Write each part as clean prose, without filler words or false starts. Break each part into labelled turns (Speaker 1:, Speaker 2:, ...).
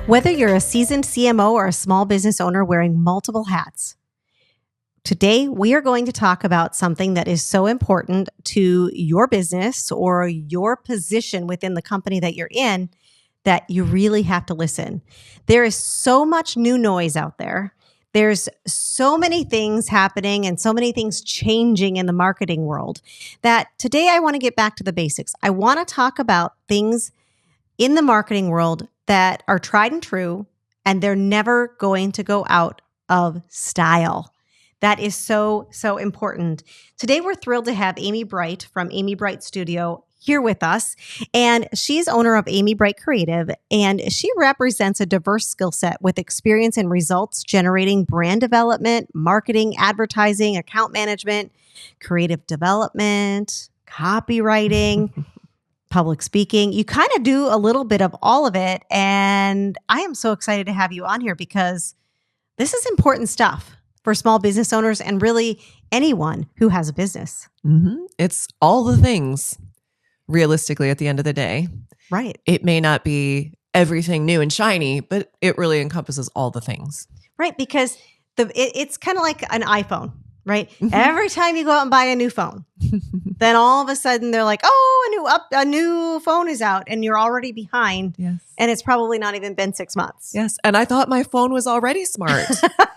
Speaker 1: Whether you're a seasoned CMO or a small business owner wearing multiple hats, today we are going to talk about something that is so important to your business or your position within the company that you're in that you really have to listen. There is so much new noise out there. There's so many things happening and so many things changing in the marketing world that today I want to get back to the basics. I want to talk about things in the marketing world that are tried and true, and they're never going to go out of style. That is so, so important. Today, we're thrilled to have Amy Bright from Amy Bright Studio here with us. And she's owner of Amy Bright Creative, and she represents a diverse skill set with experience in results generating brand development, marketing, advertising, account management, creative development, copywriting, public speaking. You kind of do a little bit of all of it. And I am so excited to have you on here because this is important stuff for small business owners and really anyone who has a business.
Speaker 2: Mm-hmm. It's all the things, realistically, at the end of the day.
Speaker 1: Right.
Speaker 2: It may not be everything new and shiny, but it really encompasses all the things.
Speaker 1: Right. Because it's kind of like an iPhone, right? Mm-hmm. Every time you go out and buy a new phone, then all of a sudden they're like, oh, a new phone is out and you're already behind.
Speaker 2: Yes.
Speaker 1: And it's probably not even been 6 months.
Speaker 2: Yes. And I thought my phone was already smart.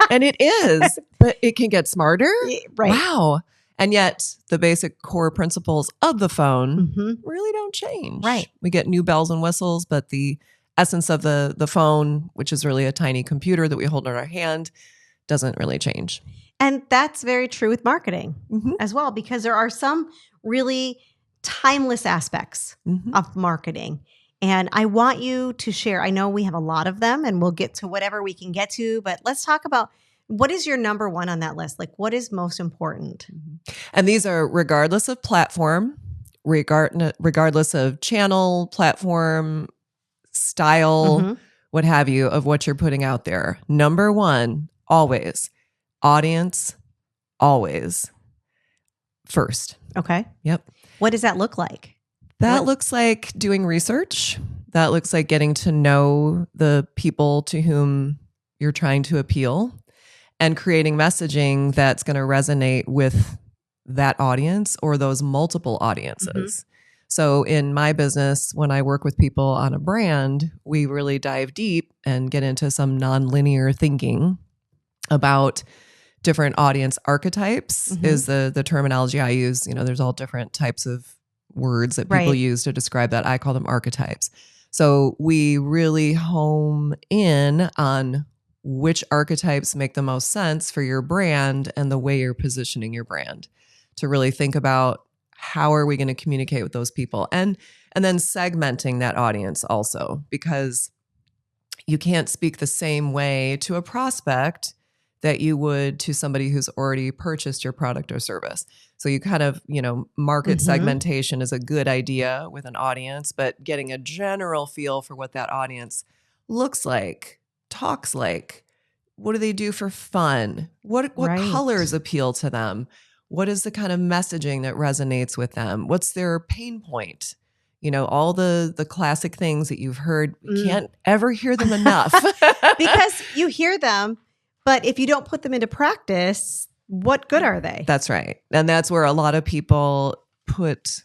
Speaker 2: And it is, but it can get smarter.
Speaker 1: Right.
Speaker 2: Wow. And yet the basic core principles of the phone really don't change.
Speaker 1: Right.
Speaker 2: We get new bells and whistles, but the essence of the phone, which is really a tiny computer that we hold in our hand, doesn't really change.
Speaker 1: And that's very true with marketing as well, because there are some really timeless aspects of marketing. And I want you to share, I know we have a lot of them and we'll get to whatever we can get to, but let's talk about what is your number one on that list? Like what is most important?
Speaker 2: And these are regardless of platform, regardless of channel, platform, style, what have you, of what you're putting out there. Number one, always. Audience, always first.
Speaker 1: Okay.
Speaker 2: Yep.
Speaker 1: What does that look like?
Speaker 2: That looks like doing research. That looks like getting to know the people to whom you're trying to appeal and creating messaging that's going to resonate with that audience or those multiple audiences. So in my business, when I work with people on a brand, we really dive deep and get into some nonlinear thinking about different audience archetypes is the terminology I use. You know, there's all different types of words that people use to describe that. I call them archetypes. So we really home in on which archetypes make the most sense for your brand and the way you're positioning your brand to really think about how are we going to communicate with those people and then segmenting that audience also, because you can't speak the same way to a prospect that you would to somebody who's already purchased your product or service. So you kind of, market segmentation is a good idea with an audience, but getting a general feel for what that audience looks like, talks like, what do they do for fun? What colors appeal to them? What is the kind of messaging that resonates with them? What's their pain point? All the classic things that you've heard, you can't ever hear them enough.
Speaker 1: Because you hear them, but if you don't put them into practice, what good are they?
Speaker 2: That's right. And that's where a lot of people put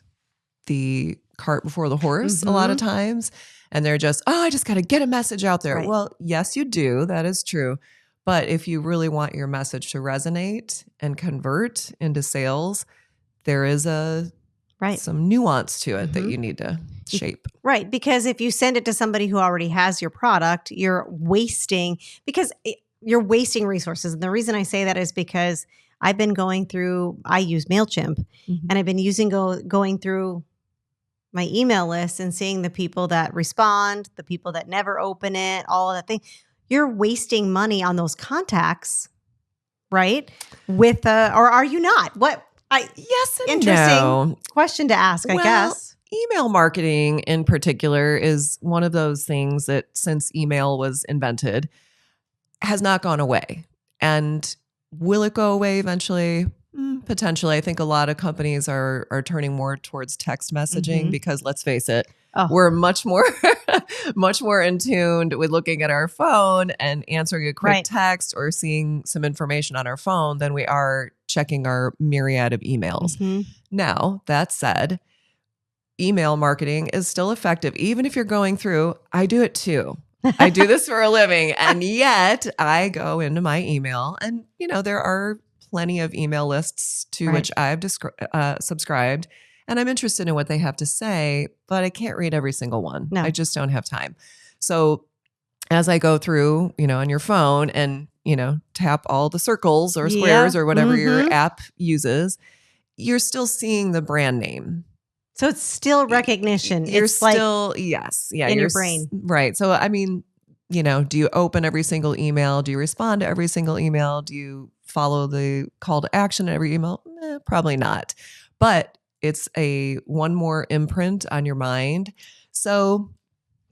Speaker 2: the cart before the horse a lot of times. And they're just, I just got to get a message out there. Right. Well, yes, you do. That is true. But if you really want your message to resonate and convert into sales, there is some nuance to it that you need to shape.
Speaker 1: Right. Because if you send it to somebody who already has your product, you're wasting resources. And the reason I say that is because I've been I use MailChimp and I've been going through my email list and seeing the people that respond, the people that never open it, all of that thing. You're wasting money on those contacts, right? Or are you not?
Speaker 2: Yes and
Speaker 1: interesting question to ask, I guess.
Speaker 2: Email marketing in particular is one of those things that since email was invented has not gone away. And will it go away eventually? Potentially. I think a lot of companies are turning more towards text messaging because let's face it,
Speaker 1: Oh.
Speaker 2: We're much more, much more in tune with looking at our phone and answering a quick text or seeing some information on our phone than we are checking our myriad of emails.
Speaker 1: Mm-hmm.
Speaker 2: Now, that said, email marketing is still effective. Even if you're going through, I do it too. I do this for a living. And yet I go into my email and, there are plenty of email lists to which I've subscribed. And I'm interested in what they have to say, but I can't read every single one.
Speaker 1: No.
Speaker 2: I just don't have time. So as I go through, on your phone and, tap all the circles or squares or whatever your app uses, you're still seeing the brand name.
Speaker 1: So it's still recognition.
Speaker 2: You're
Speaker 1: it's
Speaker 2: still,
Speaker 1: like
Speaker 2: yes. Yeah.
Speaker 1: in your brain.
Speaker 2: Right. So, I mean, do you open every single email? Do you respond to every single email? Do you follow the call to action in every email? Probably not. But it's one more imprint on your mind. So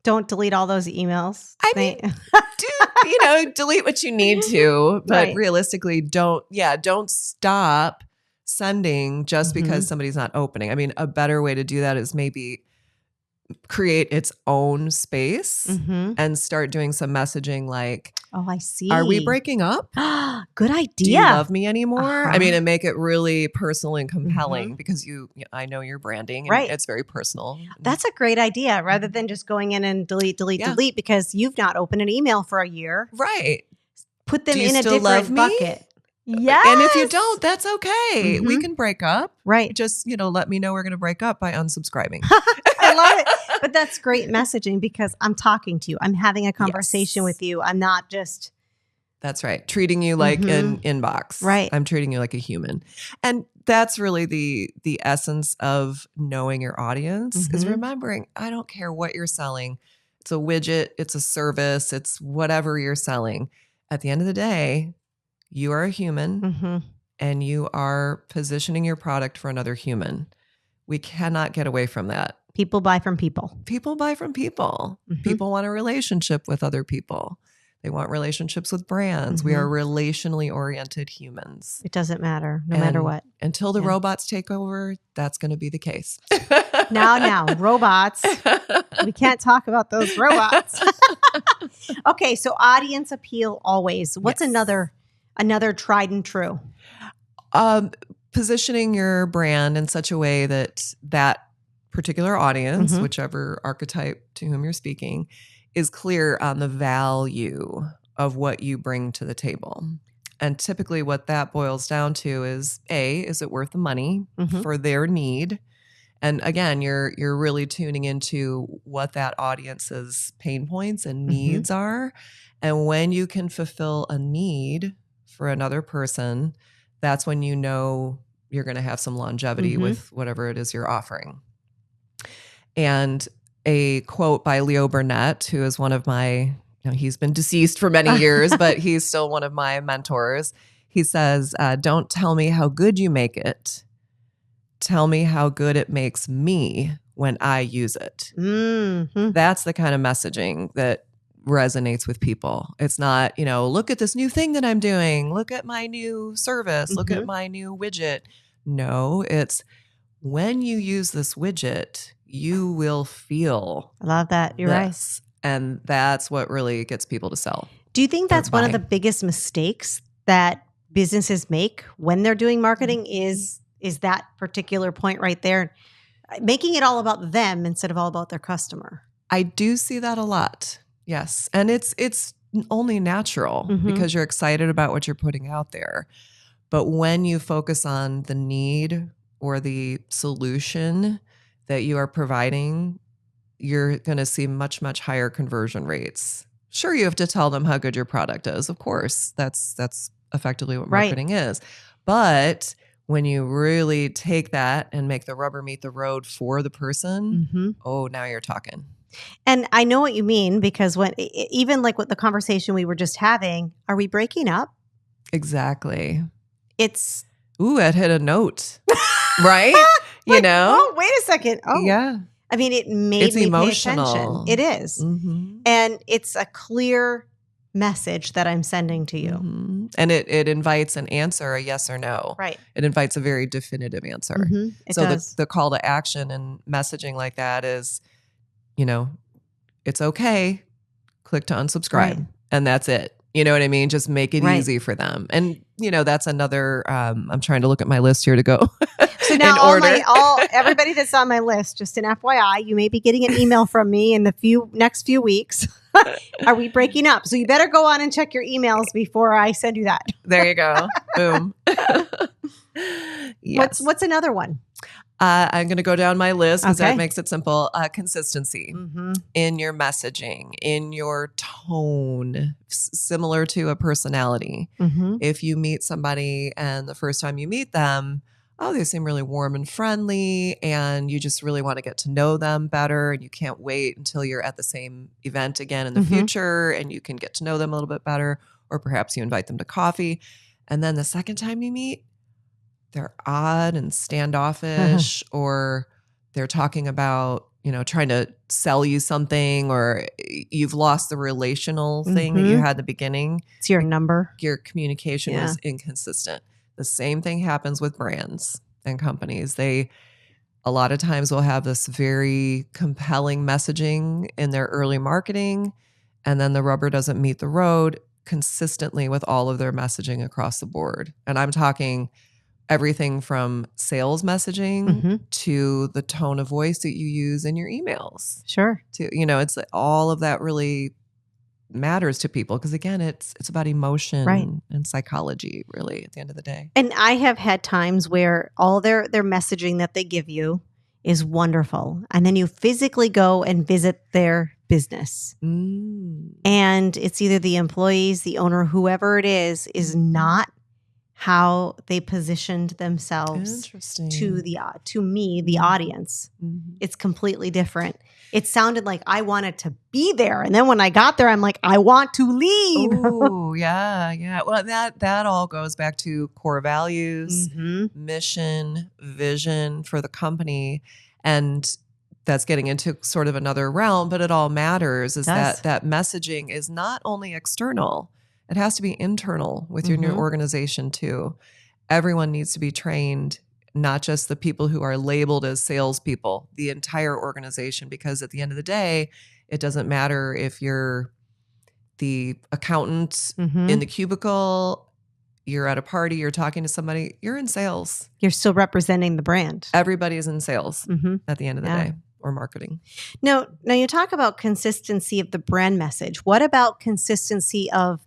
Speaker 1: don't delete all those emails.
Speaker 2: I mean, delete what you need to, but realistically don't stop sending just because somebody's not opening. I mean, a better way to do that is maybe create its own space and start doing some messaging like,
Speaker 1: oh, I see.
Speaker 2: Are we breaking up?
Speaker 1: Good idea.
Speaker 2: Do you love me anymore? I mean, and make it really personal and compelling because I know your branding and it's very personal.
Speaker 1: That's a great idea rather than just going in and delete because you've not opened an email for a year.
Speaker 2: Right.
Speaker 1: Put them in a different bucket.
Speaker 2: Yes. And if you don't, that's okay. We can break up.
Speaker 1: Right.
Speaker 2: Just, let me know we're going to break up by unsubscribing.
Speaker 1: I love it. But that's great messaging because I'm talking to you. I'm having a conversation with you. I'm not just.
Speaker 2: That's right. Treating you like an inbox.
Speaker 1: Right.
Speaker 2: I'm treating you like a human. And that's really the essence of knowing your audience is remembering, I don't care what you're selling. It's a widget. It's a service. It's whatever you're selling. At the end of the day, you are a human and you are positioning your product for another human. We cannot get away from that.
Speaker 1: People buy from people.
Speaker 2: People buy from people. People want a relationship with other people. They want relationships with brands. We are relationally oriented humans.
Speaker 1: It doesn't matter, no matter what.
Speaker 2: Until the robots take over, that's going to be the case.
Speaker 1: Now, robots. We can't talk about those robots. Okay, so audience appeal always. What's another tried and true?
Speaker 2: Positioning your brand in such a way that particular audience, whichever archetype to whom you're speaking, is clear on the value of what you bring to the table. And typically what that boils down to is it worth the money for their need? And again, you're really tuning into what that audience's pain points and needs are. And when you can fulfill a need for another person, that's when you know you're going to have some longevity with whatever it is you're offering. And a quote by Leo Burnett, who is one of my, he's been deceased for many years, but he's still one of my mentors. He says, don't tell me how good you make it. Tell me how good it makes me when I use it. That's the kind of messaging that resonates with people. It's not, look at this new thing that I'm doing. Look at my new service. Look at my new widget. No, it's when you use this widget, you will feel.
Speaker 1: I love that. You're right.
Speaker 2: And that's what really gets people to sell.
Speaker 1: Do you think that's one of the biggest mistakes that businesses make when they're doing marketing is that particular point right there, making it all about them instead of all about their customer?
Speaker 2: I do see that a lot. Yes. And it's only natural because you're excited about what you're putting out there. But when you focus on the need or the solution that you are providing, you're going to see much, much higher conversion rates. Sure, you have to tell them how good your product is. Of course, that's effectively what marketing is. But when you really take that and make the rubber meet the road for the person, now you're talking.
Speaker 1: And I know what you mean because even like with the conversation we were just having, are we breaking up?
Speaker 2: Exactly.
Speaker 1: It's
Speaker 2: it hit a note, right?
Speaker 1: Oh, wait a second. Oh,
Speaker 2: yeah.
Speaker 1: I mean, it made me
Speaker 2: emotional.
Speaker 1: Pay attention. It is, and it's a clear message that I'm sending to you,
Speaker 2: and it invites an answer, a yes or no.
Speaker 1: Right.
Speaker 2: It invites a very definitive answer.
Speaker 1: It does.
Speaker 2: The call to action and messaging like that is, it's okay. Click to unsubscribe.
Speaker 1: Right.
Speaker 2: And that's it. You know what I mean? Just make it
Speaker 1: Right.
Speaker 2: easy for them. And, that's another, I'm trying to look at my list here to go
Speaker 1: So now
Speaker 2: in order.
Speaker 1: everybody that's on my list, just an FYI, you may be getting an email from me in the next few weeks. Are we breaking up? So you better go on and check your emails before I send you that.
Speaker 2: There you go. Boom. Yes.
Speaker 1: What's another one?
Speaker 2: I'm going to go down my list because
Speaker 1: Okay.
Speaker 2: that makes it simple. Consistency in your messaging, in your tone, similar to a personality. If you meet somebody and the first time you meet them, they seem really warm and friendly, and you just really want to get to know them better, and you can't wait until you're at the same event again in the future and you can get to know them a little bit better, or perhaps you invite them to coffee. And then the second time you meet, they're odd and standoffish, or they're talking about, trying to sell you something, or you've lost the relational thing that you had at the beginning.
Speaker 1: It's your number.
Speaker 2: Your communication was inconsistent. The same thing happens with brands and companies. They a lot of times will have this very compelling messaging in their early marketing, and then the rubber doesn't meet the road consistently with all of their messaging across the board. And I'm talking everything from sales messaging to the tone of voice that you use in your emails.
Speaker 1: Sure.
Speaker 2: To, it's all of that really matters to people, because again, it's about emotion and psychology, really, at the end of the day.
Speaker 1: And I have had times where all their messaging that they give you is wonderful, and then you physically go and visit their business, and it's either the employees, the owner, whoever it is not how they positioned themselves to me, the audience. It's completely different. It sounded like I wanted to be there, and then when I got there, I'm like, I want to leave.
Speaker 2: Oh, yeah. Well, that all goes back to core values, mission, vision for the company, and that's getting into sort of another realm, but it all matters. Is that messaging is not only external. It has to be internal with your new organization too. Everyone needs to be trained, not just the people who are labeled as salespeople, the entire organization, because at the end of the day, it doesn't matter if you're the accountant in the cubicle, you're at a party, you're talking to somebody, you're in sales.
Speaker 1: You're still representing the brand.
Speaker 2: Everybody is in sales at the end of the day, or marketing.
Speaker 1: Now you talk about consistency of the brand message. What about consistency of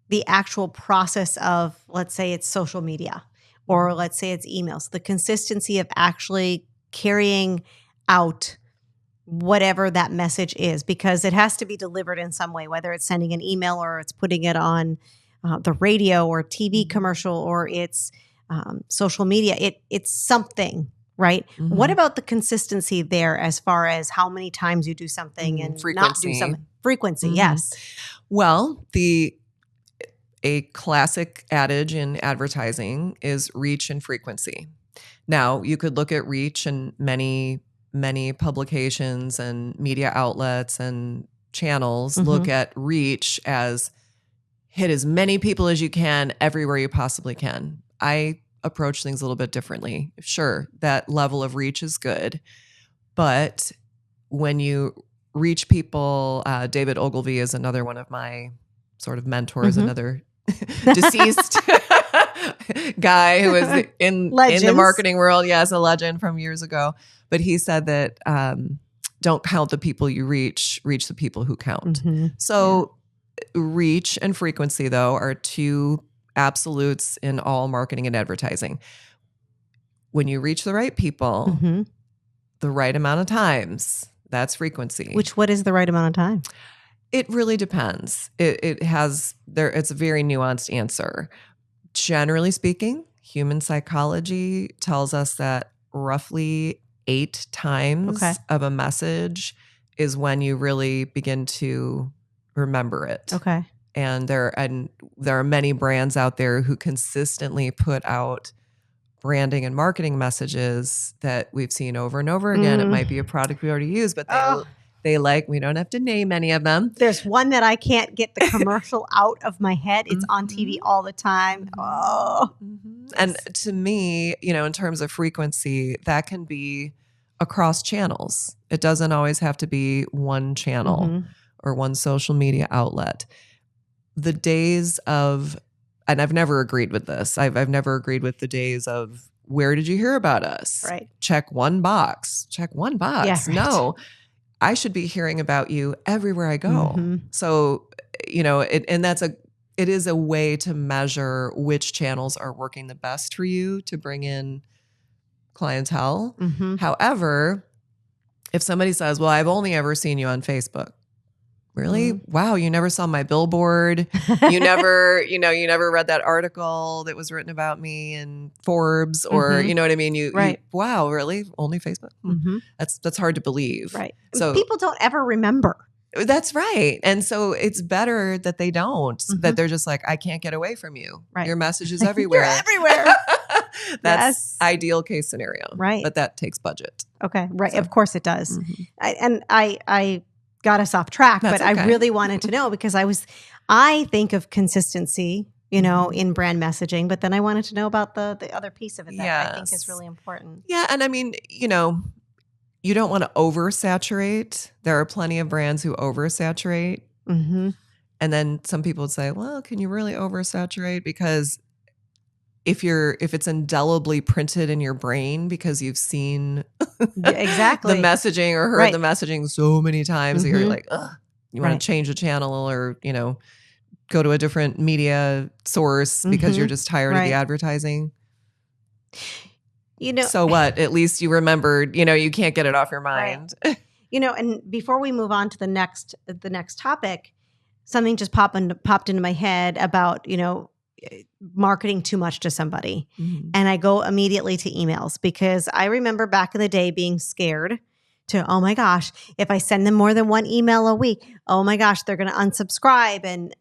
Speaker 1: the actual process of, let's say it's social media, or let's say it's emails, the consistency of actually carrying out whatever that message is, because it has to be delivered in some way, whether it's sending an email or it's putting it on the radio or TV commercial, or it's social media. It's something, right? What about the consistency there as far as how many times you do something and not do something? Frequency, yes.
Speaker 2: Well, a classic adage in advertising is reach and frequency. Now, you could look at reach, and many publications and media outlets and channels look at reach as hit as many people as you can everywhere you possibly can. I approach things a little bit differently. Sure, that level of reach is good, but when you reach people, David Ogilvy is another one of my sort of mentors, another deceased guy who was in the marketing world. Yes, a legend from years ago. But he said that don't count the people you reach the people who count. So reach and frequency, though, are two absolutes in all marketing and advertising. When you reach the right people, the right amount of times, that's frequency.
Speaker 1: What is the right amount of time?
Speaker 2: It really depends. It's a very nuanced answer. Generally speaking, human psychology tells us that roughly 8 times of a message is when you really begin to remember it.
Speaker 1: Okay.
Speaker 2: And there are many brands out there who consistently put out branding and marketing messages that we've seen over and over again. It might be a product we already use, but we don't have to name any of them.
Speaker 1: There's one that I can't get the commercial out of my head. It's on TV all the time.
Speaker 2: And to me, in terms of frequency, that can be across channels. It doesn't always have to be one channel or one social media outlet. The days of, and I've never agreed with this. I've never agreed with the days of, where did you hear about us?
Speaker 1: Right.
Speaker 2: Check one box. Check one box.
Speaker 1: Yeah, right.
Speaker 2: No, I should be hearing about you everywhere I go. So, it is a way to measure which channels are working the best for you to bring in clientele. However, if somebody says, well, I've only ever seen you on Facebook. Really? Wow, you never saw my billboard. You never, you never read that article that was written about me in Forbes, or you know what I mean? You wow, really? Only Facebook? That's hard to believe.
Speaker 1: Right.
Speaker 2: So
Speaker 1: people don't ever remember.
Speaker 2: That's right. And so it's better that they don't, that they're just like, I can't get away from you.
Speaker 1: Right.
Speaker 2: Your message is everywhere.
Speaker 1: You're everywhere.
Speaker 2: That's ideal case scenario.
Speaker 1: Right.
Speaker 2: But that takes budget.
Speaker 1: Okay. Right. So, of course it does. I got us off track, but okay. I really wanted to know, because I think of consistency, in brand messaging, but then I wanted to know about the other piece of it that I think is really important.
Speaker 2: Yeah. And I mean, you don't want to oversaturate. There are plenty of brands who oversaturate. And then some people would say, well, can you really oversaturate? Because if it's indelibly printed in your brain because you've seen
Speaker 1: exactly
Speaker 2: the messaging or heard the messaging so many times that you're like, ugh, you want to change the channel, or, go to a different media source because you're just tired of the advertising. So what? At least you remembered, you can't get it off your mind.
Speaker 1: Right. And before we move on to the next topic, something just popped into my head about, marketing too much to somebody. And I go immediately to emails, because I remember back in the day being scared to, oh my gosh, if I send them more than one email a week, oh my gosh, they're going to unsubscribe and,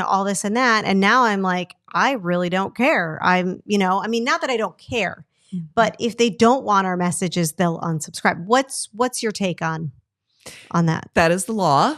Speaker 1: all this and that. And now I'm like, I really don't care. Not that I don't care. But if they don't want our messages, they'll unsubscribe. What's your take on that?
Speaker 2: That is the law.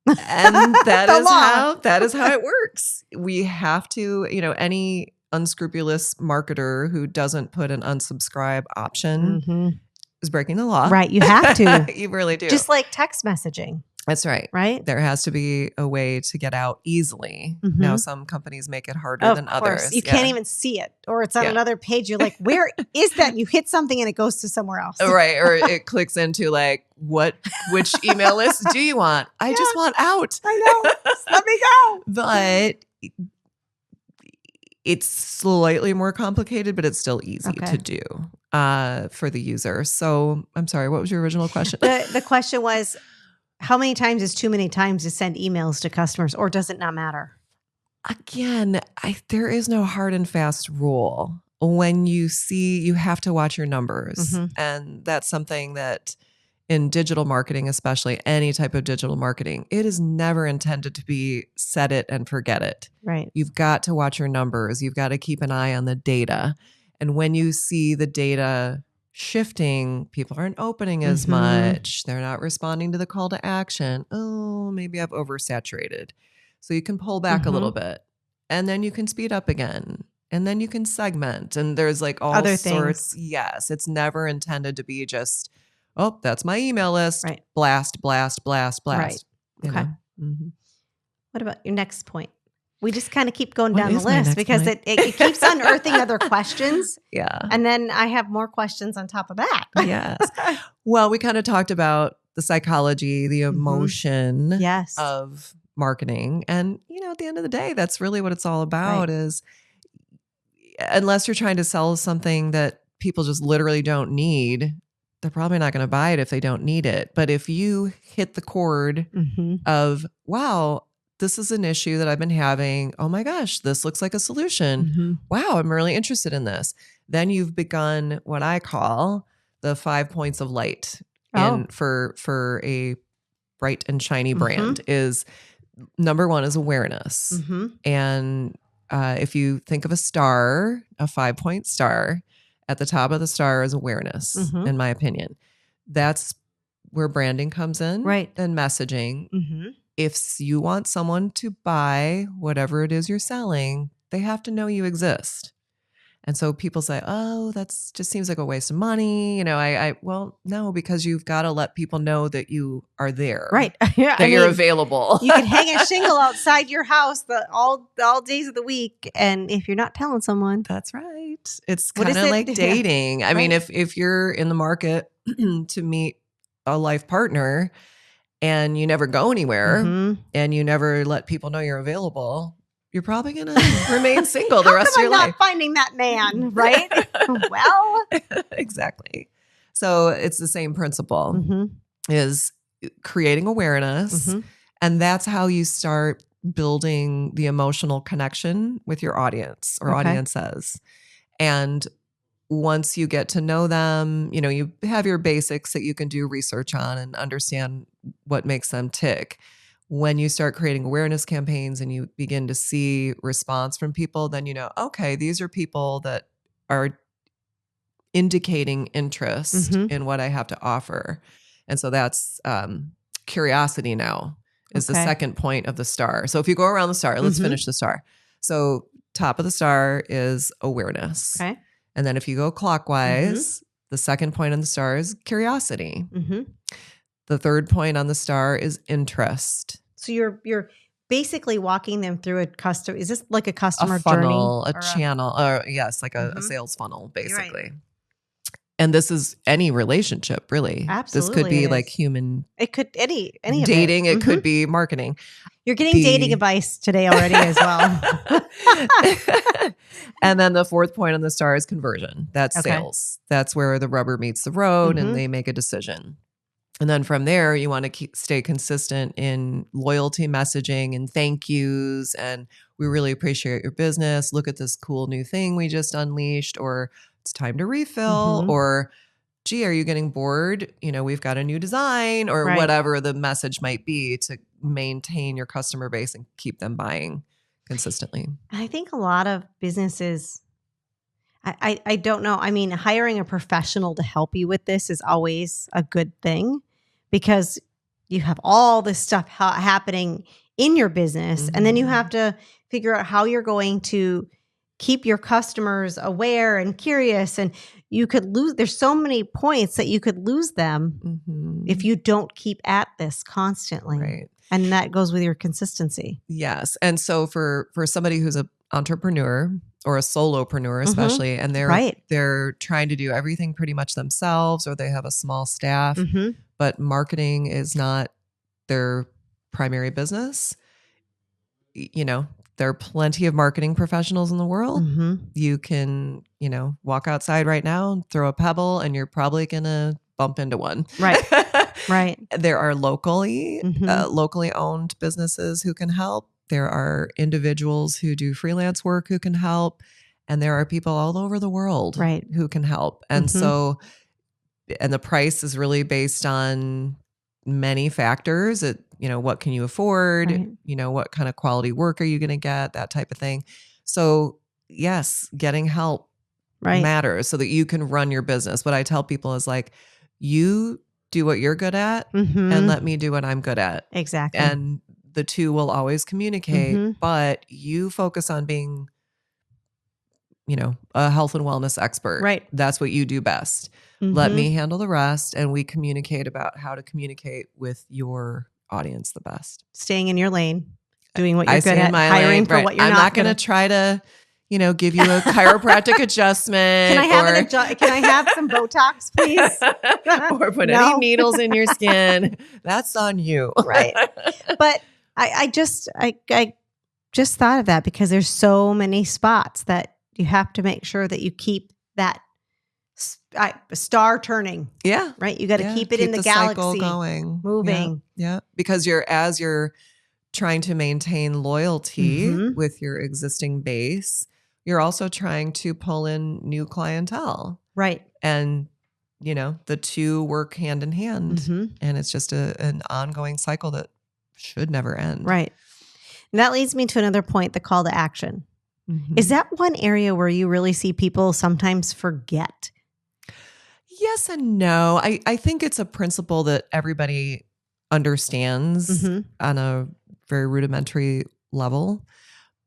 Speaker 2: And that is how it works. We have to, any unscrupulous marketer who doesn't put an unsubscribe option is breaking the law.
Speaker 1: Right. You have to.
Speaker 2: You really do.
Speaker 1: Just like text messaging.
Speaker 2: That's right.
Speaker 1: Right.
Speaker 2: There has to be a way to get out easily. Now, some companies make it harder than others.
Speaker 1: You can't even see it, or it's on another page. You're like, where is that? You hit something and it goes to somewhere else.
Speaker 2: Right. Or it clicks into like, which email list do you want? I just want out.
Speaker 1: I know. Just let me go.
Speaker 2: But it's slightly more complicated, but it's still easy to do for the user. So I'm sorry, what was your original question?
Speaker 1: The question was, how many times is too many times to send emails to customers, or does it not matter?
Speaker 2: Again, there is no hard and fast rule. When you have to watch your numbers. And that's something that in digital marketing, especially any type of digital marketing, it is never intended to be set it and forget it.
Speaker 1: Right.
Speaker 2: You've got to watch your numbers. You've got to keep an eye on the data. And when you see the data shifting, people aren't opening as much. They're not responding to the call to action. Oh, maybe I've oversaturated. So you can pull back a little bit, and then you can speed up again, and then you can segment. And there's like all
Speaker 1: other
Speaker 2: sorts.
Speaker 1: Things.
Speaker 2: Yes. It's never intended to be just, oh, that's my email list.
Speaker 1: Right.
Speaker 2: Blast, blast, blast, blast.
Speaker 1: Right. Okay. What about your next point? We just kind of keep going down the list because it keeps unearthing other questions.
Speaker 2: Yeah.
Speaker 1: And then I have more questions on top of that.
Speaker 2: Yes. Well, we kind of talked about the psychology, the emotion of marketing. And, at the end of the day, that's really what it's all about is, unless you're trying to sell something that people just literally don't need, they're probably not going to buy it if they don't need it. But if you hit the chord of, wow, this is an issue that I've been having. Oh my gosh, this looks like a solution. Wow, I'm really interested in this. Then you've begun what I call the 5 points of light for a bright and shiny brand. Is number one is awareness. And if you think of a star, a 5-point star, at the top of the star is awareness, in my opinion. That's where branding comes in.
Speaker 1: Right.
Speaker 2: And messaging. If you want someone to buy whatever it is you're selling, they have to know you exist. And so people say, oh, that's just seems like a waste of money. Well, no, because you've got to let people know that you are there.
Speaker 1: Right. Yeah.
Speaker 2: That you're available.
Speaker 1: You can hang a shingle outside your house all days of the week. And if you're not telling someone.
Speaker 2: That's right. It's kind of like dating.
Speaker 1: Yeah.
Speaker 2: I mean, if you're in the market to meet a life partner and you never go anywhere and you never let people know you're available, you're probably going to remain single the rest of your life.
Speaker 1: I'm not finding that man, right? Well,
Speaker 2: exactly. So it's the same principle is creating awareness. And that's how you start building the emotional connection with your audience or audiences. And once you get to know them, you have your basics that you can do research on and understand what makes them tick. When you start creating awareness campaigns and you begin to see response from people, then okay, these are people that are indicating interest in what I have to offer. And so that's curiosity now is the second point of the star. So if you go around the star, let's finish the star. So top of the star is awareness. Okay. And then if you go clockwise, the second point on the star is curiosity. The third point on the star is interest.
Speaker 1: So you're basically walking them through a custom. Is this like a customer
Speaker 2: funnel,
Speaker 1: journey?
Speaker 2: A channel, or yes, like a sales funnel, basically. Right. And this is any relationship, really.
Speaker 1: Absolutely.
Speaker 2: This could be like human.
Speaker 1: It could any
Speaker 2: dating.
Speaker 1: Of
Speaker 2: it could be marketing.
Speaker 1: You're getting dating advice today already as well.
Speaker 2: And then the fourth point on the star is conversion. That's sales. That's where the rubber meets the road and they make a decision. And then from there, you want to stay consistent in loyalty messaging and thank yous. And we really appreciate your business. Look at this cool new thing we just unleashed, or it's time to refill, or gee, are you getting bored? We've got a new design, or whatever the message might be to maintain your customer base and keep them buying consistently.
Speaker 1: I think a lot of businesses, I don't know. I mean, hiring a professional to help you with this is always a good thing because you have all this stuff happening in your business. And then you have to figure out how you're going to keep your customers aware and curious. And you could lose, there's so many points that you could lose them if you don't keep at this constantly.
Speaker 2: Right.
Speaker 1: And that goes with your consistency.
Speaker 2: Yes. And so for somebody who's an entrepreneur or a solopreneur especially, and they're trying to do everything pretty much themselves, or they have a small staff, but marketing is not their primary business. There are plenty of marketing professionals in the world. You can, walk outside right now and throw a pebble and you're probably going to bump into one.
Speaker 1: Right. Right.
Speaker 2: There are locally owned businesses who can help. There are individuals who do freelance work who can help. And there are people all over the world who can help. And so, and the price is really based on many factors. What can you afford? What kind of quality work are you going to get? That type of thing. So yes, getting help matters so that you can run your business. What I tell people is like, you do what you're good at and let me do what I'm good at.
Speaker 1: Exactly.
Speaker 2: And the two will always communicate, but you focus on being, a health and wellness expert.
Speaker 1: Right.
Speaker 2: That's what you do best. Let me handle the rest. And we communicate about how to communicate with your audience the best.
Speaker 1: Staying in your lane, doing what you're good at, hiring for what you're not.
Speaker 2: I'm not going to try to, give you a chiropractic adjustment.
Speaker 1: Can I have some Botox, please?
Speaker 2: Or put any needles in your skin. That's on you.
Speaker 1: Right. But I just thought of that because there's so many spots that you have to make sure that you keep that star turning. Yeah. Right. You got to keep it in the galaxy
Speaker 2: cycle going,
Speaker 1: moving.
Speaker 2: Yeah. Because as you're trying to maintain loyalty with your existing base, you're also trying to pull in new clientele. Right. And, the two work hand in hand. And it's just an ongoing cycle that should never end.
Speaker 1: Right. And that leads me to another point, the call to action. Is that one area where you really see people sometimes forget?
Speaker 2: Yes and no. I think it's a principle that everybody understands on a very rudimentary level.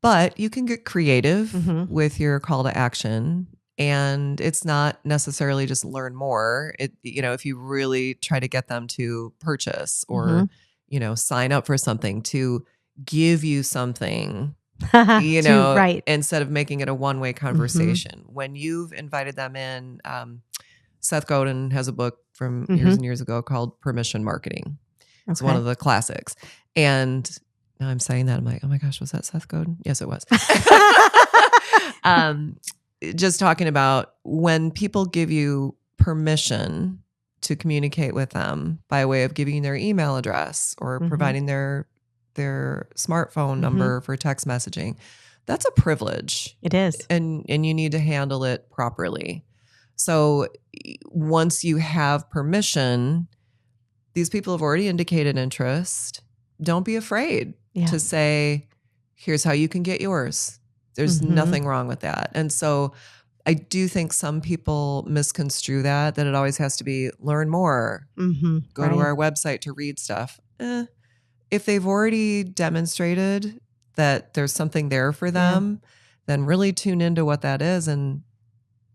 Speaker 2: But you can get creative
Speaker 1: Mhm.
Speaker 2: with your call to action. And it's not necessarily just learn more. If you really try to get them to purchase or, sign up for something, to give you something,
Speaker 1: Right.
Speaker 2: instead of making it a one-way
Speaker 1: Mhm.
Speaker 2: conversation. When you've invited them in, Seth Godin has a book from years and years ago called Permission Marketing. It's one
Speaker 1: Okay.
Speaker 2: of the classics. And now I'm saying that, I'm like, oh my gosh, was that Seth Godin? Yes, it was. Just talking about when people give you permission to communicate with them by way of giving their email address or providing their smartphone number for text messaging, that's a privilege.
Speaker 1: It is.
Speaker 2: And you need to handle it properly. So once you have permission, these people have already indicated interest. Don't be afraid to say, here's how you can get yours. There's nothing wrong with that. And so I do think some people misconstrue that it always has to be learn more, go to our website to read stuff. If they've already demonstrated that there's something there for them, then really tune into what that is and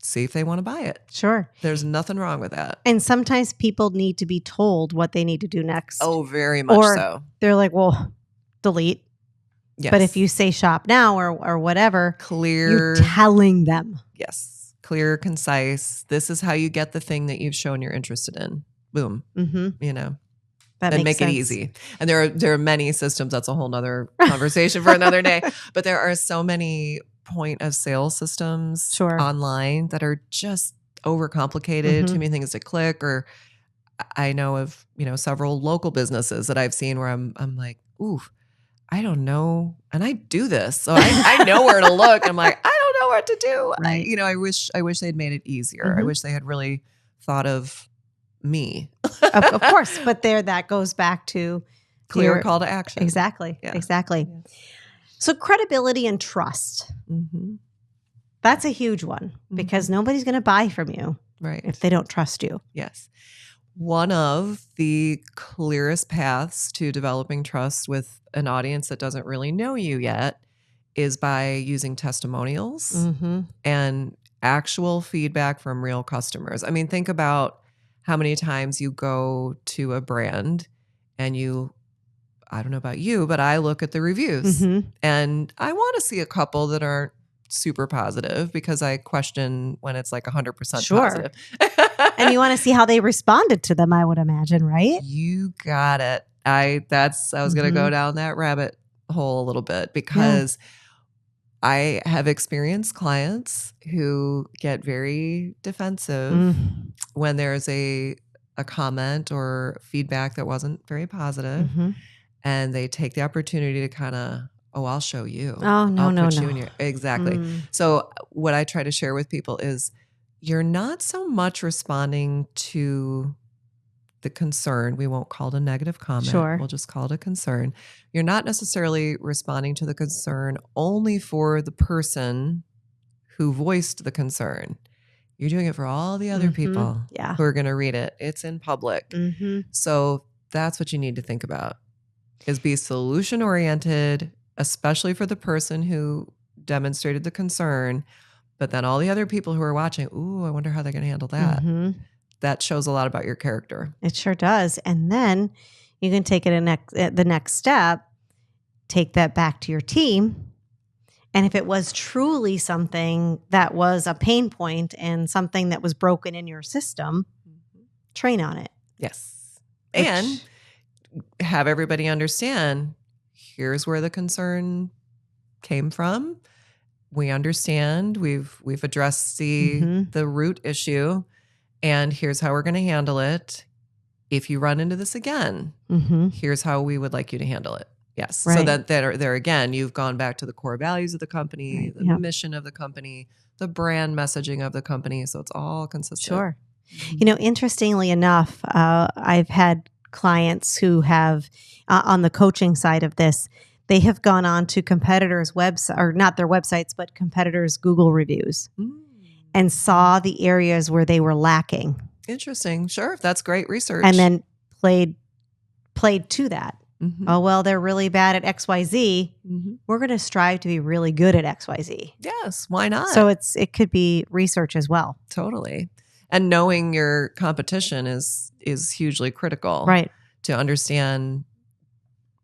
Speaker 2: see if they want to buy it.
Speaker 1: Sure.
Speaker 2: There's nothing wrong with that.
Speaker 1: And sometimes people need to be told what they need to do next.
Speaker 2: Oh, very much so.
Speaker 1: They're like, well, delete.
Speaker 2: Yes.
Speaker 1: But if you say shop now or whatever,
Speaker 2: clear,
Speaker 1: you're telling them.
Speaker 2: Yes. Clear, concise. This is how you get the thing that you've shown you're interested in. Boom.
Speaker 1: That
Speaker 2: and
Speaker 1: makes
Speaker 2: make
Speaker 1: sense.
Speaker 2: it easy. And there are many systems. That's a whole nother conversation for another day. But there are so many point of sale systems online that are just overcomplicated. Too many things to click. Or I know of several local businesses that I've seen where I'm like, ooh, I don't know, and I do this, so I know where to look. I'm like, I don't know what to do.
Speaker 1: Right.
Speaker 2: I wish they'd made it easier. I wish they had really thought of me.
Speaker 1: Of course, but that goes back to
Speaker 2: clear call to action.
Speaker 1: Exactly. Yeah. Exactly. Yeah. So credibility and trust. That's a huge one because nobody's going to buy from you if they don't trust you.
Speaker 2: Yes. One of the clearest paths to developing trust with an audience that doesn't really know you yet is by using testimonials and actual feedback from real customers. I mean, think about how many times you go to a brand and I don't know about you, but I look at the reviews and I want to see a couple that aren't super positive because I question when it's like 100% positive.
Speaker 1: And you want to see how they responded to them, I would imagine, right?
Speaker 2: You got it. I was going to go down that rabbit hole a little bit because I have experienced clients who get very defensive when there's a comment or feedback that wasn't very positive, and they take the opportunity to kind of, I'll show you.
Speaker 1: Oh, no,
Speaker 2: I'll put you in your exactly. So what I try to share with people is you're not so much responding to the concern. We won't call it a negative comment.
Speaker 1: Sure.
Speaker 2: We'll just call it a concern. You're not necessarily responding to the concern only for the person who voiced the concern. You're doing it for all the other people who are going to read it. It's in public. So that's what you need to think about is be solution oriented, especially for the person who demonstrated the concern. But then all the other people who are watching, ooh, I wonder how they're going to handle that. That shows a lot about your character.
Speaker 1: It sure does. And then you can take it the next step, take that back to your team. And if it was truly something that was a pain point and something that was broken in your system, train on it.
Speaker 2: Yes. And have everybody understand, here's where the concern came from. We understand. We've addressed the root issue. And here's how we're going to handle it. If you run into this again, here's how we would like you to handle it. Yes.
Speaker 1: Right.
Speaker 2: So that there again, you've gone back to the core values of the company, the mission of the company, the brand messaging of the company. So it's all consistent.
Speaker 1: Sure. Interestingly enough, I've had clients who have, on the coaching side of this, they have gone on to competitors' websites, or not their websites, but competitors' Google reviews. And saw the areas where they were lacking.
Speaker 2: Interesting. Sure. That's great research.
Speaker 1: And then played to that. Oh, well, they're really bad at XYZ. We're going to strive to be really good at XYZ.
Speaker 2: Yes. Why not?
Speaker 1: So it could be research as well.
Speaker 2: Totally. And knowing your competition is hugely critical.
Speaker 1: Right.
Speaker 2: To understand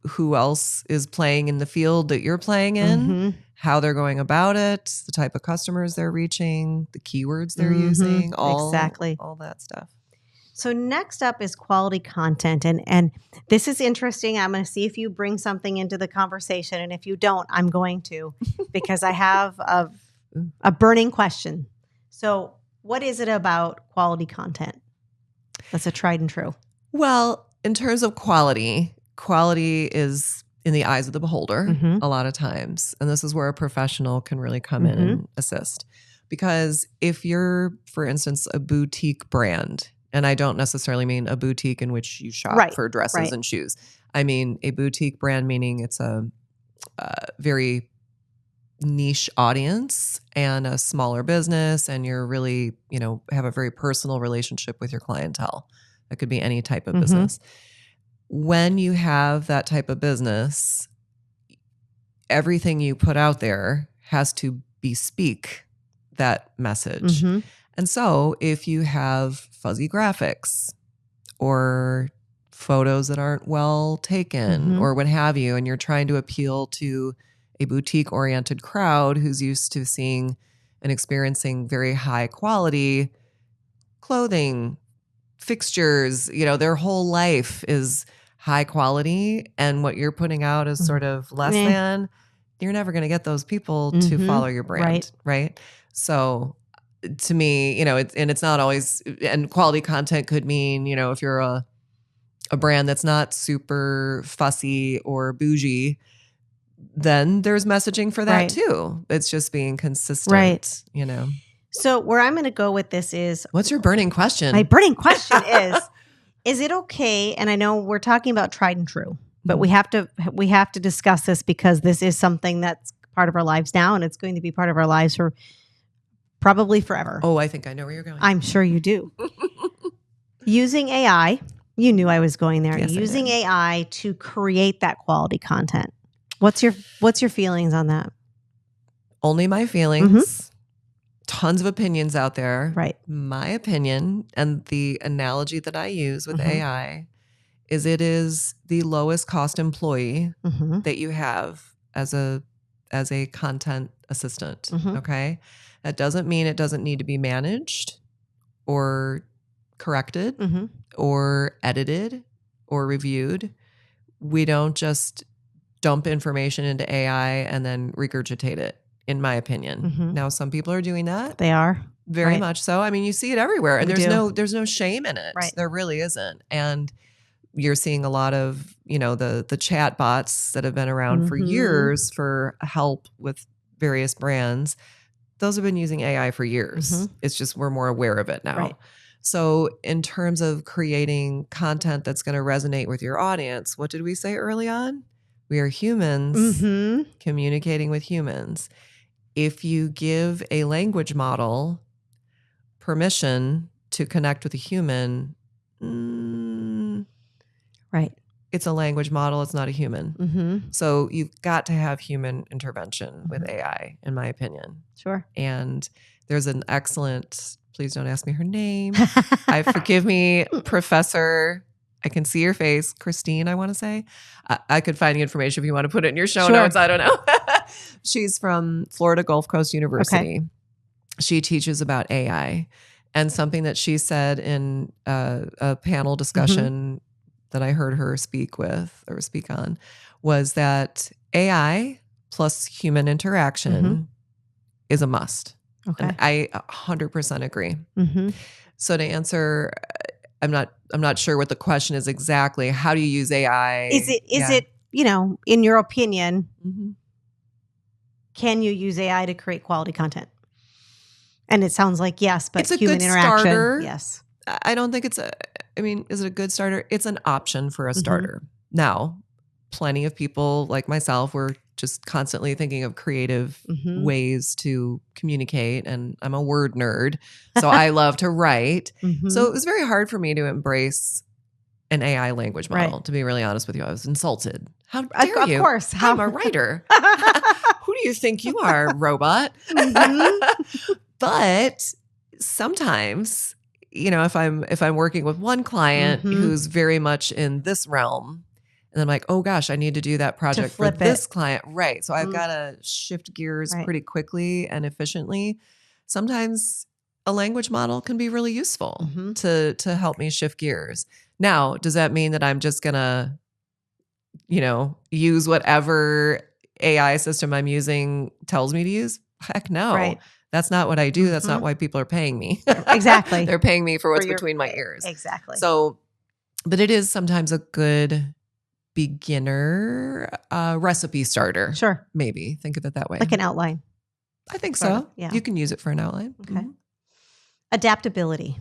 Speaker 2: who else is playing in the field that you're playing in, how they're going about it, the type of customers they're reaching, the keywords they're using, all that stuff.
Speaker 1: So next up is quality content. And this is interesting. I'm going to see if you bring something into the conversation. And if you don't, I'm going to, because I have a burning question. So what is it about quality content that's a tried and true?
Speaker 2: Well, in terms of quality is in the eyes of the beholder a lot of times. And this is where a professional can really come in and assist. Because if you're, for instance, a boutique brand, and I don't necessarily mean a boutique in which you shop for dresses and shoes. I mean a boutique brand, meaning it's a very niche audience and a smaller business, and you're really, have a very personal relationship with your clientele. That could be any type of business. When you have that type of business, everything you put out there has to bespeak that message. And so if you have fuzzy graphics or photos that aren't well taken or what have you, and you're trying to appeal to a boutique-oriented crowd who's used to seeing and experiencing very high quality clothing, fixtures, their whole life is high quality, and what you're putting out is sort of less than, you're never going to get those people to follow your brand, right? So to me, it's not always, and quality content could mean, if you're a brand that's not super fussy or bougie, then there's messaging for that too. It's just being consistent,
Speaker 1: So where I'm going to go with this is,
Speaker 2: what's your burning question?
Speaker 1: My burning question is it okay? And I know we're talking about tried and true, but we have to discuss this because this is something that's part of our lives now, and it's going to be part of our lives for probably forever.
Speaker 2: Oh, I think I know where you're going.
Speaker 1: I'm sure you do. Using AI, you knew I was going there.
Speaker 2: Yes,
Speaker 1: using AI to create that quality content. What's your feelings on that?
Speaker 2: Only my feelings. Tons of opinions out there.
Speaker 1: Right.
Speaker 2: My opinion, and the analogy that I use with AI, is it is the lowest cost employee that you have as a content assistant. Okay. That doesn't mean it doesn't need to be managed or corrected or edited or reviewed. We don't just dump information into AI and then regurgitate it, in my opinion. Now, some people are doing that.
Speaker 1: They are.
Speaker 2: Very much so. I mean, you see it everywhere, and
Speaker 1: We
Speaker 2: there's no shame in it.
Speaker 1: Right.
Speaker 2: There really isn't. And you're seeing a lot of, the chat bots that have been around for years for help with various brands. Those have been using AI for years. It's just we're more aware of it now.
Speaker 1: Right.
Speaker 2: So in terms of creating content that's going to resonate with your audience, what did we say early on? We are humans communicating with humans. If you give a language model permission to connect with a human, it's a language model. It's not a human. So you've got to have human intervention with AI, in my opinion.
Speaker 1: Sure.
Speaker 2: And there's an excellent, please don't ask me her name. Forgive me, Professor, I can see your face, Christine, I want to say. I could find the information if you want to put it in your show notes. I don't know. She's from Florida Gulf Coast University. She teaches about AI. And something that she said in a panel discussion that I heard her speak on was that AI plus human interaction is a must.
Speaker 1: Okay.
Speaker 2: And I 100% agree. So to answer, I'm not sure what the question is exactly. How do you use AI?
Speaker 1: Is it, in your opinion, can you use AI to create quality content? And it sounds like yes, but
Speaker 2: it's a
Speaker 1: human
Speaker 2: good
Speaker 1: interaction.
Speaker 2: Starter.
Speaker 1: Yes.
Speaker 2: I don't think is it a good starter? It's an option for a starter. Now, plenty of people like myself were just constantly thinking of creative ways to communicate. And I'm a word nerd, so I love to write. So it was very hard for me to embrace an AI language model,
Speaker 1: Right.
Speaker 2: to be really honest with you. I was insulted. How dare you?
Speaker 1: Of course.
Speaker 2: I'm a writer. Who do you think you are, robot? But sometimes, if I'm working with one client who's very much in this realm, and I'm like, oh gosh, I need to do that project for this client. Right. So I've got to shift gears pretty quickly and efficiently. Sometimes a language model can be really useful to help me shift gears. Now, does that mean that I'm just going to, use whatever AI system I'm using tells me to use? Heck no.
Speaker 1: Right.
Speaker 2: That's not what I do. That's not why people are paying me.
Speaker 1: Exactly.
Speaker 2: They're paying me for what's between my ears.
Speaker 1: Exactly.
Speaker 2: So, but it is sometimes a good beginner recipe starter.
Speaker 1: Sure.
Speaker 2: Maybe think of it that way.
Speaker 1: Like an outline.
Speaker 2: I think so.
Speaker 1: Yeah.
Speaker 2: You can use it for an outline.
Speaker 1: Okay. Adaptability.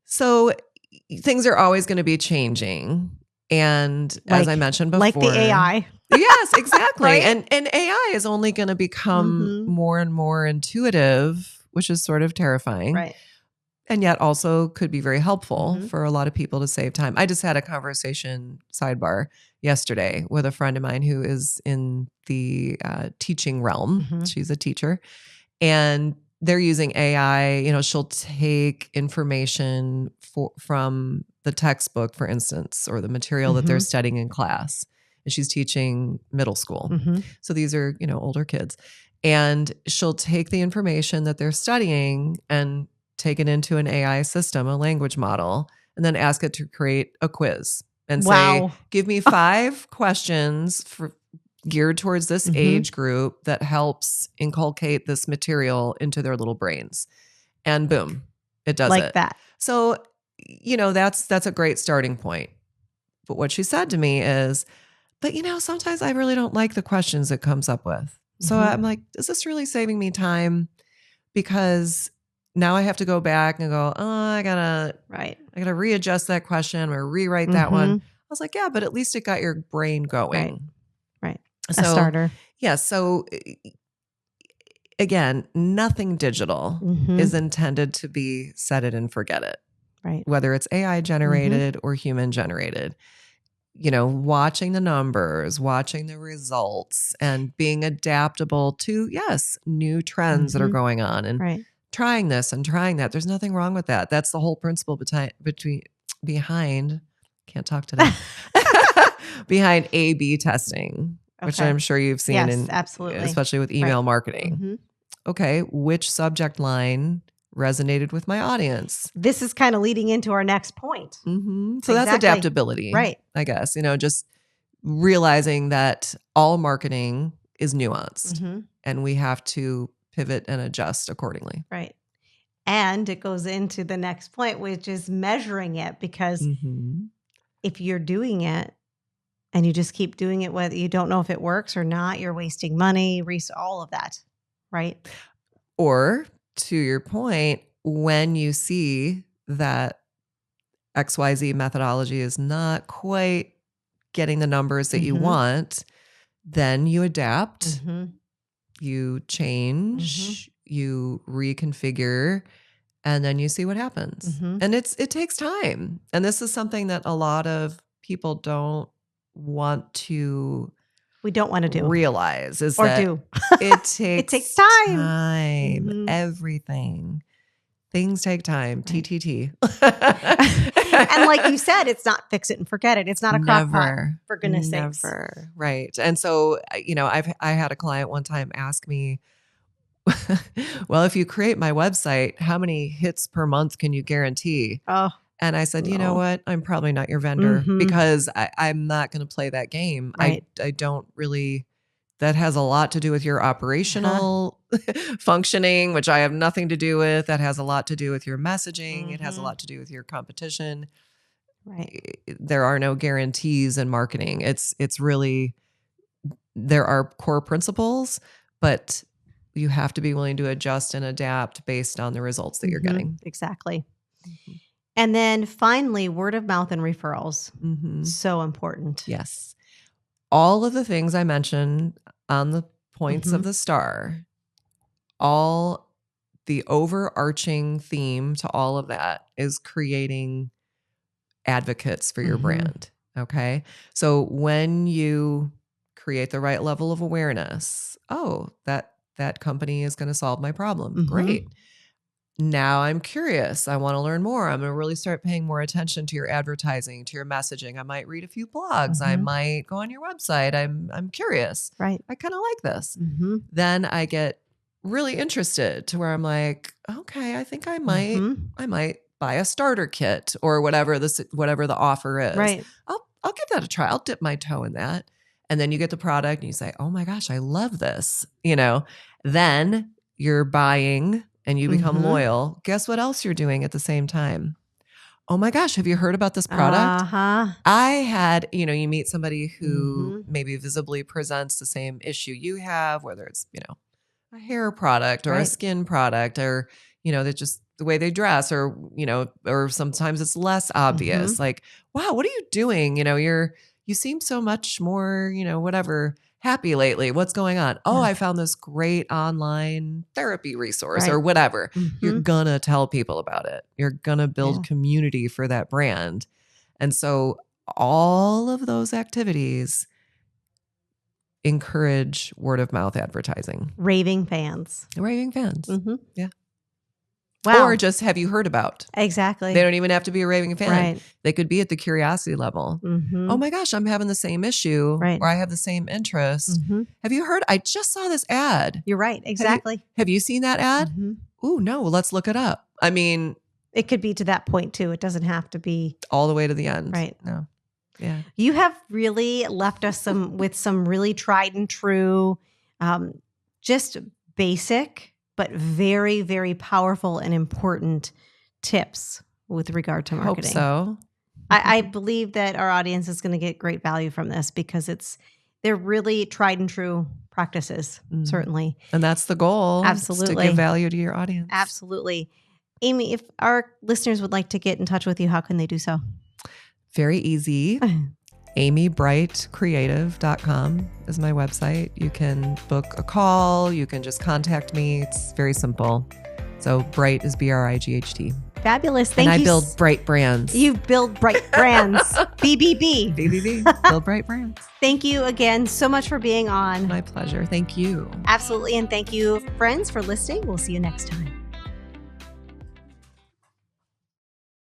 Speaker 2: So things are always going to be changing. And as I mentioned before,
Speaker 1: like the AI.
Speaker 2: Yes, exactly.
Speaker 1: Right?
Speaker 2: And AI is only going to become more and more intuitive, which is sort of terrifying.
Speaker 1: Right.
Speaker 2: And yet also could be very helpful for a lot of people to save time. I just had a conversation sidebar yesterday with a friend of mine who is in the teaching realm. She's a teacher. And they're using AI. She'll take information from the textbook, for instance, or the material that they're studying in class. And she's teaching middle school. So these are, older kids. And she'll take the information that they're studying and take it into an AI system, a language model, and then ask it to create a quiz and say, give me 5 questions geared towards this age group that helps inculcate this material into their little brains. And boom, it does
Speaker 1: like
Speaker 2: it.
Speaker 1: that.
Speaker 2: So, that's a great starting point. But what she said to me is, but sometimes I really don't like the questions it comes up with. So I'm like, is this really saving me time? Because now I have to go back and go, oh, I gotta readjust that question or rewrite that one. I was like, yeah, but at least it got your brain going.
Speaker 1: Right.
Speaker 2: So,
Speaker 1: a starter.
Speaker 2: Yeah. So again, nothing digital is intended to be set it and forget it.
Speaker 1: Right.
Speaker 2: Whether it's AI generated or human generated. Watching the numbers, watching the results, and being adaptable to, new trends that are going on, and trying this and trying that. There's nothing wrong with that. That's the whole principle behind, can't talk today, behind A/B testing, which I'm sure you've seen
Speaker 1: absolutely.
Speaker 2: Especially with email marketing. Okay, which subject line resonated with my audience?
Speaker 1: This is kind of leading into our next point.
Speaker 2: So that's adaptability, right? I guess, just realizing that all marketing is nuanced and we have to pivot and adjust accordingly.
Speaker 1: Right. And it goes into the next point, which is measuring it, because if you're doing it and you just keep doing it, whether you don't know if it works or not, you're wasting money, all of that. Right.
Speaker 2: Or to your point, when you see that XYZ methodology is not quite getting the numbers that you want, then you adapt, you change, you reconfigure, and then you see what happens. And it takes time. And this is something that a lot of people don't want to realize is
Speaker 1: or
Speaker 2: that
Speaker 1: do.
Speaker 2: It takes
Speaker 1: time.
Speaker 2: Everything. Things take time.
Speaker 1: Right.
Speaker 2: TTT.
Speaker 1: And like you said, it's not fix it and forget it. It's not a crock pot, for goodness sakes.
Speaker 2: Never. Right. And so, I had a client one time ask me, well, if you create my website, how many hits per month can you guarantee?
Speaker 1: Oh.
Speaker 2: And I said, you know what? I'm probably not your vendor because I'm not going to play that game.
Speaker 1: Right.
Speaker 2: I don't really, that has a lot to do with your operational functioning, which I have nothing to do with. That has a lot to do with your messaging. It has a lot to do with your competition.
Speaker 1: Right.
Speaker 2: There are no guarantees in marketing. It's really, there are core principles, but you have to be willing to adjust and adapt based on the results that you're getting.
Speaker 1: Exactly. And then finally, word of mouth and referrals. So important.
Speaker 2: Yes. All of the things I mentioned on the points of the star, all the overarching theme to all of that is creating advocates for your brand. Okay. So when you create the right level of awareness, oh, that company is going to solve my problem. Great. Now I'm curious. I want to learn more. I'm going to really start paying more attention to your advertising, to your messaging. I might read a few blogs. I might go on your website. I'm curious.
Speaker 1: Right.
Speaker 2: I kind of like this. Then I get really interested to where I'm like, okay, I think I might buy a starter kit or whatever the offer is.
Speaker 1: Right.
Speaker 2: I'll give that a try. I'll dip my toe in that. And then you get the product and you say, oh my gosh, I love this. Then you're buying and you become loyal. Guess what else you're doing at the same time? Oh my gosh, have you heard about this product? I had, you meet somebody who maybe visibly presents the same issue you have, whether it's, a hair product or a skin product or, they're just the way they dress or, or sometimes it's less obvious. Like, wow, what are you doing? You seem so much more, whatever, happy lately. What's going on? Oh, I found this great online therapy resource or whatever. You're going to tell people about it. You're going to build community for that brand. And so all of those activities encourage word of mouth advertising.
Speaker 1: Raving fans.
Speaker 2: Yeah.
Speaker 1: Wow.
Speaker 2: Or just have you heard about?
Speaker 1: Exactly.
Speaker 2: They don't even have to be a raving fan.
Speaker 1: Right.
Speaker 2: They could be at the curiosity level. Oh my gosh, I'm having the same issue or I have the same interest. Have you heard? I just saw this ad.
Speaker 1: You're right. Exactly.
Speaker 2: Have you seen that ad? Ooh, no, let's look it up. I mean,
Speaker 1: it could be to that point too. It doesn't have to be
Speaker 2: all the way to the end.
Speaker 1: Right.
Speaker 2: No. Yeah.
Speaker 1: You have really left us with some really tried and true, just basic, but very, very powerful and important tips with regard to marketing.
Speaker 2: Hope so.
Speaker 1: I believe that our audience is going to get great value from this because they're really tried and true practices, certainly.
Speaker 2: And that's the goal.
Speaker 1: Absolutely.
Speaker 2: To give value to your audience.
Speaker 1: Absolutely. Amy, if our listeners would like to get in touch with you, how can they do so?
Speaker 2: Very easy. AmyBrightCreative.com is my website. You can book a call. You can just contact me. It's very simple. So Bright is BRIGHT.
Speaker 1: Fabulous. Thank you.
Speaker 2: And I build bright brands.
Speaker 1: You build bright brands. BBB.
Speaker 2: BBB. Build bright brands.
Speaker 1: Thank you again so much for being on.
Speaker 2: My pleasure. Thank you.
Speaker 1: Absolutely. And thank you, friends, for listening. We'll see you next time.